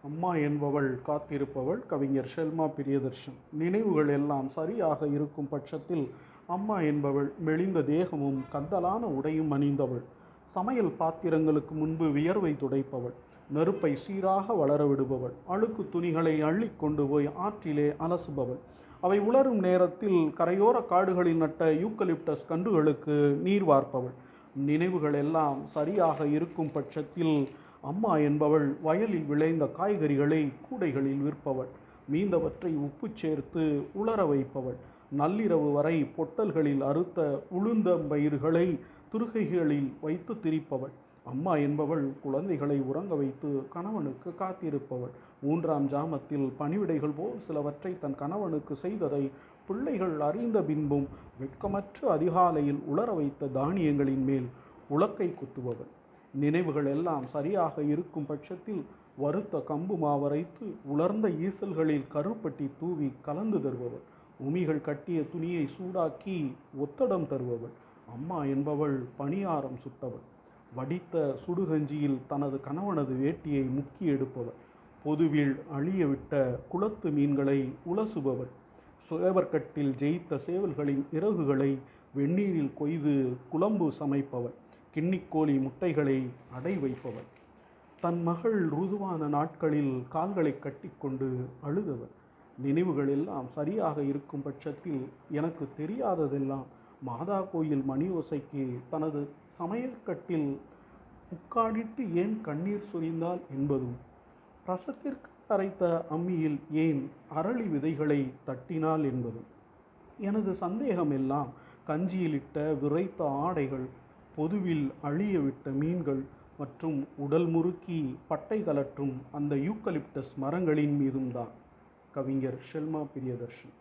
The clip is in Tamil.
அம்மா என்பவள் காத்திருப்பவள். கவிஞர் ஷெல்மா பிரியதர்ஷன். நினைவுகள் எல்லாம் சரியாக இருக்கும் பட்சத்தில் அம்மா என்பவள் மெலிந்த தேகமும் கந்தலான உடையும் அணிந்தவள். சமையல் பாத்திரங்களுக்கு முன்பு வியர்வை துடைப்பவள். நெருப்பை சீராக வளர விடுபவள். அழுக்கு துணிகளை அள்ளி கொண்டு போய் ஆற்றிலே அலசுபவள். அவை உலரும் நேரத்தில் கரையோர காடுகளில் நட்ட யூக்கலிப்டஸ் கன்றுகளுக்கு நீர் வார்ப்பவள். நினைவுகள் எல்லாம் சரியாக இருக்கும் பட்சத்தில் அம்மா என்பவள் வயலில் விளைந்த காய்கறிகளை கூடைகளில் விற்பவள். மீந்தவற்றை உப்பு சேர்த்து உலர வைப்பவள். நள்ளிரவு வரை பொட்டல்களில் அறுத்த உளுந்தம்பயிர்களை திருகைகளில் வைத்து திரிப்பவள். அம்மா என்பவள் குழந்தைகளை உறங்க வைத்து கணவனுக்கு காத்திருப்பவள். 3ஆம் ஜாமத்தில் பணிவிடைகள் போல் சிலவற்றை தன் கணவனுக்கு செய்ததை பிள்ளைகள் அறிந்த பின்பும் வெட்கமற்று அதிகாலையில் உலர வைத்த தானியங்களின் மேல் உலக்கை குத்துபவள். நினைவுகள் எல்லாம் சரியாக இருக்கும் பட்சத்தில் வறுத்த கம்பு மாவரைத்து உலர்ந்த ஈசல்களில் கருப்பட்டி தூவி கலந்து தருபவள். உமிகள் கட்டிய துணியை சூடாக்கி ஒத்தடம் தருபவள். அம்மா என்பவள் பணியாரம் சுட்டவள். வடித்த சுடுகஞ்சியில் தனது கணவனது வேட்டியை முக்கி எடுப்பவள். பொதுவில் அழியவிட்ட குளத்து மீன்களை உலசுபவள். சேவற்கட்டில் ஜெயித்த சேவல்களின் இறகுகளை வெந்நீரில் கொய்து குழம்பு சமைப்பவள். கிண்ணிக்கோழி முட்டைகளை அடை வைப்பவள். தன் மகள் ருதுவான நாட்களில் கால்களை கட்டிக்கொண்டு அழுதவள். நினைவுகள் எல்லாம் சரியாக இருக்கும் பட்சத்தில் எனக்கு தெரியாததெல்லாம் மாதா கோயில் மணியோசைக்கு தனது சமையற்கட்டில் முக்காடிட்டு ஏன் கண்ணீர் சொரிந்தாள் என்பதும், ரசத்திற்கு அரைத்த அம்மியில் ஏன் அரளி விதைகளை தட்டினாள் என்பதும். எனது சந்தேகம் எல்லாம் கஞ்சியிலிட்ட விரைத்த ஆடைகள், பொதுவில் அழியவிட்ட மீன்கள் மற்றும் உடல் முறுக்கி பட்டை கலற்றும் அந்த யூக்கலிப்டஸ் மரங்களின் மீதும் தான். கவிஞர் ஷெல்மா பிரியதர்ஷன்.